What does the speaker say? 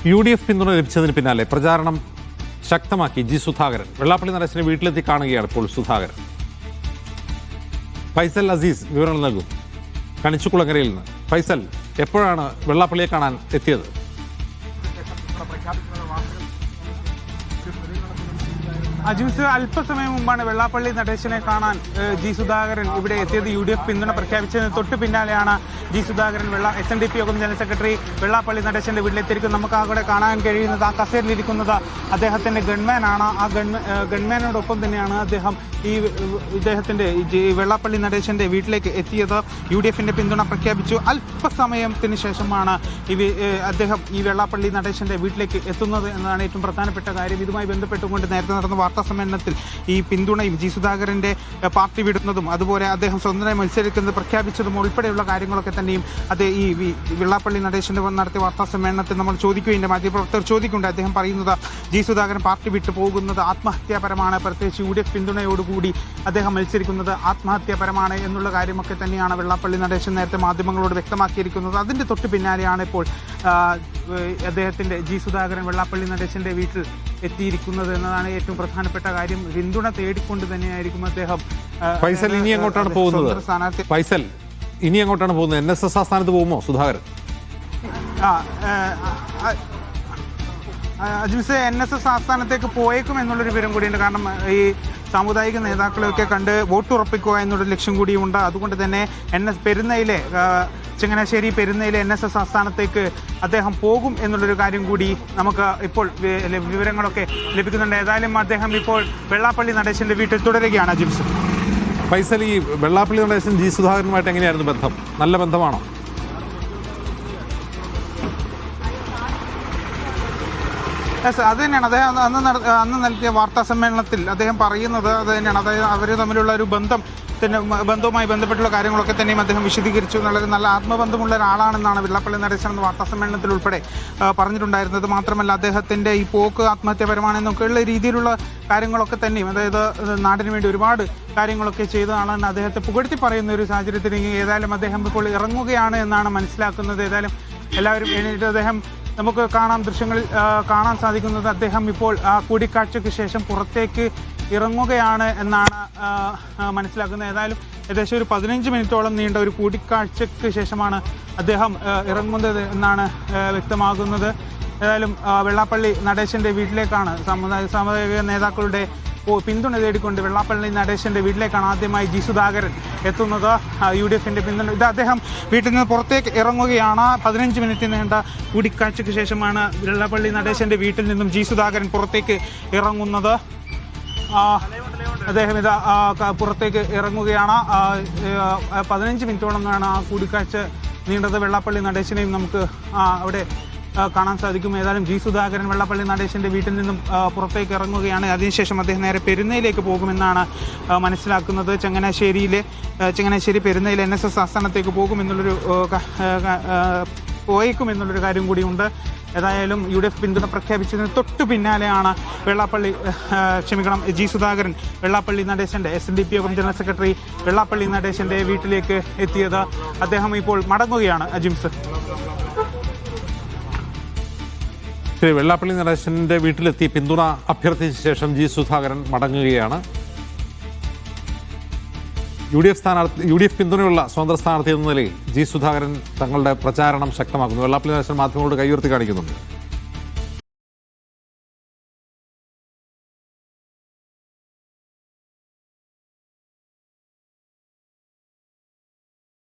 UDF പിന്തുണ ലഭിച്ചതിന് പിന്നാലെ പ്രചാരണം ശക്തമാക്കി ജി സുധാകരൻ. വെള്ളാപ്പള്ളി നടേശനെ വീട്ടിലെത്തി കാണുകയാണ് ഇപ്പോൾ സുധാകരൻ. ഫൈസൽ അസീസ് വിവരങ്ങൾ നൽകും കണിച്ചുകുളങ്ങരയിൽ നിന്ന്. ഫൈസൽ, എപ്പോഴാണ് വെള്ളാപ്പള്ളിയെ കാണാൻ എത്തിയത്? അജിംസ്, അല്പസമയം മുമ്പാണ് വെള്ളാപ്പള്ളി നടേശനെ കാണാൻ ജി സുധാകരൻ ഇവിടെ എത്തിയത്. UDF പിന്തുണ പ്രഖ്യാപിച്ചതിന് തൊട്ട് പിന്നാലെയാണ് ജി സുധാകരൻ SNDP യോഗം ജനറൽ സെക്രട്ടറി വെള്ളാപ്പള്ളി നടേശന്റെ വീട്ടിലെത്തിയിരിക്കുന്നത്. നമുക്ക് അവിടെ കാണാൻ കഴിയുന്നത് ആ കസേരയിലിരിക്കുന്നത് അദ്ദേഹത്തിന്റെ ഗൺമാനാണ്. ആ ഗൺമാനോടൊപ്പം തന്നെയാണ് ഇദ്ദേഹത്തിന്റെ വെള്ളാപ്പള്ളി നടേശന്റെ വീട്ടിലേക്ക് എത്തിയത്. UDFന്റെ പിന്തുണ പ്രഖ്യാപിച്ചു. അല്പസമയത്തിന് ശേഷമാണ് അദ്ദേഹം ഈ വെള്ളാപ്പള്ളി നടേശന്റെ വീട്ടിലേക്ക് എത്തുന്നത് എന്നതാണ് ഏറ്റവും പ്രധാനപ്പെട്ട കാര്യം. ഇതുമായി ബന്ധപ്പെട്ടുകൊണ്ട് നേരത്തെ നടന്ന വാർത്താ സമ്മേളനത്തിൽ ഈ പിന്തുണയും ജി സുധാകരന്റെ പാർട്ടി വിടുന്നതും അതുപോലെ അദ്ദേഹം സ്വതന്ത്രമായി മത്സരിക്കുന്നത് പ്രഖ്യാപിച്ചതും ഉൾപ്പെടെയുള്ള കാര്യങ്ങളൊക്കെ തന്നെയും ഈ വെള്ളാപ്പള്ളി നടേശന്റെ നടത്തിയ വാർത്താ സമ്മേളനത്തിൽ നമ്മൾ ചോദിക്കുകയുണ്ട്, മാധ്യമപ്രവർത്തകർ ചോദിക്കുന്നുണ്ട്. അദ്ദേഹം പറയുന്നത് ജി സുധാകരൻ പാർട്ടി വിട്ടു പോകുന്നത് ആത്മഹത്യാപരമാണ്, പ്രത്യേകിച്ച് UDF പിന്തുണയോടുകൂടി അദ്ദേഹം മത്സരിക്കുന്നത് ആത്മഹത്യാപരമാണ് എന്നുള്ള കാര്യമൊക്കെ തന്നെയാണ് വെള്ളാപ്പള്ളി നടേശൻ നേരത്തെ മാധ്യമങ്ങളോട് വ്യക്തമാക്കിയിരിക്കുന്നത്. അതിന്റെ തൊട്ട് പിന്നാലെയാണ് ഇപ്പോൾ അദ്ദേഹത്തിന്റെ ജി സുധാകരൻ വെള്ളാപ്പള്ളി നടേശന്റെ വീട്ടിൽ എത്തിയിരിക്കുന്നത് എന്നതാണ് ഏറ്റവും പ്രധാനപ്പെട്ട കാര്യം. പിന്തുണ തേടിക്കൊണ്ട് തന്നെയായിരിക്കും അദ്ദേഹം. ഫൈസൽ, ഇനി എങ്ങോട്ടാണ് പോകുന്നത്? ഫൈസൽ, ഇനി എങ്ങോട്ടാണ് പോകുന്നത്? NSS ആസ്ഥാനത്ത് പോകുമോ സുധാകരൻ? അജിംസെ, NSS ആസ്ഥാനത്തേക്ക് പോയേക്കും എന്നുള്ളൊരു വിവരം കൂടിയുണ്ട്. കാരണം ഈ സാമുദായിക നേതാക്കളെയൊക്കെ കണ്ട് വോട്ട് ഉറപ്പിക്കുക എന്നുള്ളൊരു ലക്ഷ്യം കൂടിയുണ്ട്. അതുകൊണ്ട് തന്നെ ചങ്ങനാശ്ശേരി പെരുന്നയിലെ NSS ആസ്ഥാനത്തേക്ക് അദ്ദേഹം പോകും എന്നുള്ളൊരു കാര്യം കൂടി നമുക്ക് ഇപ്പോൾ വിവരങ്ങളൊക്കെ ലഭിക്കുന്നുണ്ട്. ഏതായാലും അദ്ദേഹം ഇപ്പോൾ വെള്ളാപ്പള്ളി നടേശന്റെ വീട്ടിൽ തുടരുകയാണ്. അജിംസ്, ഫൈസൽ, ഈ വെള്ളാപ്പള്ളി നടേശൻ ജി സുധാകരനുമായിട്ട് എങ്ങനെയായിരുന്നു ബന്ധം? നല്ല ബന്ധമാണോ? അത് തന്നെയാണ് അദ്ദേഹം അന്ന് നൽകിയ വാർത്താ സമ്മേളനത്തിൽ അദ്ദേഹം പറയുന്നത്. അത് തന്നെയാണ്, അതായത് അവർ തമ്മിലുള്ള ഒരു ബന്ധവുമായി ബന്ധപ്പെട്ടുള്ള കാര്യങ്ങളൊക്കെ തന്നെയും അദ്ദേഹം വിശദീകരിച്ചു. വളരെ നല്ല ആത്മബന്ധമുള്ള ഒരാളാണെന്നാണ് വെള്ളാപ്പള്ളി നടേശൻ എന്ന വാർത്താ സമ്മേളനത്തിൽ ഉൾപ്പെടെ പറഞ്ഞിട്ടുണ്ടായിരുന്നത്. മാത്രമല്ല അദ്ദേഹത്തിന്റെ ഈ പോക്ക് ആത്മഹത്യാപരമാണെന്നൊക്കെയുള്ള രീതിയിലുള്ള കാര്യങ്ങളൊക്കെ തന്നെയും, അതായത് നാടിന് വേണ്ടി ഒരുപാട് കാര്യങ്ങളൊക്കെ ചെയ്തതാണെന്ന് അദ്ദേഹത്തെ പുകഴ്ത്തി പറയുന്ന ഒരു സാഹചര്യത്തിൽ ഏതായാലും അദ്ദേഹം ഇപ്പോൾ ഇറങ്ങുകയാണ് എന്നാണ് മനസ്സിലാക്കുന്നത്. ഏതായാലും എല്ലാവരും എണീറ്റ് അദ്ദേഹം നമുക്ക് ദൃശ്യങ്ങളിൽ കാണാൻ സാധിക്കുന്നത് അദ്ദേഹം ഇപ്പോൾ കൂടിക്കാഴ്ചയ്ക്ക് ശേഷം പുറത്തേക്ക് ഇറങ്ങുകയാണ് എന്നാണ് മനസ്സിലാക്കുന്നത്. ഏതായാലും ഏകദേശം ഒരു 15 മിനിറ്റോളം നീണ്ട ഒരു കൂടിക്കാഴ്ചയ്ക്ക് ശേഷമാണ് അദ്ദേഹം ഇറങ്ങുന്നത് എന്നാണ് വ്യക്തമാകുന്നത്. ഏതായാലും വെള്ളാപ്പള്ളി നടേശന്റെ വീട്ടിലേക്കാണ് സാമുദായിക നേതാക്കളുടെ പിന്തുണ തേടിക്കൊണ്ട് വെള്ളാപ്പള്ളി നടേശന്റെ വീട്ടിലേക്കാണ് ആദ്യമായി ജി സുധാകരൻ എത്തുന്നത്. UDFന്റെ പിന്തുണ അദ്ദേഹം വീട്ടിൽ നിന്ന് പുറത്തേക്ക് ഇറങ്ങുകയാണ്. 15 മിനിറ്റ് നീണ്ട കൂടിക്കാഴ്ചയ്ക്ക് ശേഷമാണ് വെള്ളാപ്പള്ളി നടേശന്റെ വീട്ടിൽ നിന്നും ജി സുധാകരൻ പുറത്തേക്ക് ഇറങ്ങുന്നത്. അദ്ദേഹം പുറത്തേക്ക് ഇറങ്ങുകയാണ്. 15 മിനിറ്റോളമാണ് ആ കൂടിക്കാഴ്ച നീണ്ടത്. വെള്ളാപ്പള്ളി നടേശനെയും നമുക്ക് അവിടെ കാണാൻ സാധിക്കും. ഏതായാലും ജി സുധാകരൻ വെള്ളാപ്പള്ളി നടേശന്റെ വീട്ടിൽ നിന്നും പുറത്തേക്ക് ഇറങ്ങുകയാണ്. അതിനുശേഷം അദ്ദേഹം നേരെ പെരുന്നയിലേക്ക് പോകുമെന്നാണ് മനസ്സിലാക്കുന്നത്. ചങ്ങനാശ്ശേരി പെരുന്നയിൽ NSS ആസ്ഥാനത്തേക്ക് പോയേക്കുമെന്നുള്ളൊരു കാര്യം കൂടിയുണ്ട്. ഏതായാലും UDF പിന്തുണ പ്രഖ്യാപിച്ചതിന് തൊട്ടു പിന്നാലെയാണ് ജി സുധാകരൻ വെള്ളാപ്പള്ളി നടേശന്റെ SNDP യോഗം ജനറൽ സെക്രട്ടറി വെള്ളാപ്പള്ളി നടേശന്റെ വീട്ടിലേക്ക് എത്തിയത്. അദ്ദേഹം ഇപ്പോൾ മടങ്ങുകയാണ്. അജിംസ്, വെള്ളാപ്പള്ളി നടേശന്റെ വീട്ടിലെത്തി പിന്തുണ അഭ്യർത്ഥിച്ച ശേഷം ജി സുധാകരൻ മടങ്ങുകയാണ്. UDF പിന്തുണയുള്ള സ്വതന്ത്ര സ്ഥാനാർത്ഥി എന്ന നിലയിൽ ജി സുധാകരൻ തങ്ങളുടെ പ്രചാരണം ശക്തമാക്കുന്നു. വെള്ളാപ്പള്ളി നടേശൻ മാധ്യമങ്ങളോട് കൈയുയർത്തി കാണിക്കുന്നുണ്ട്.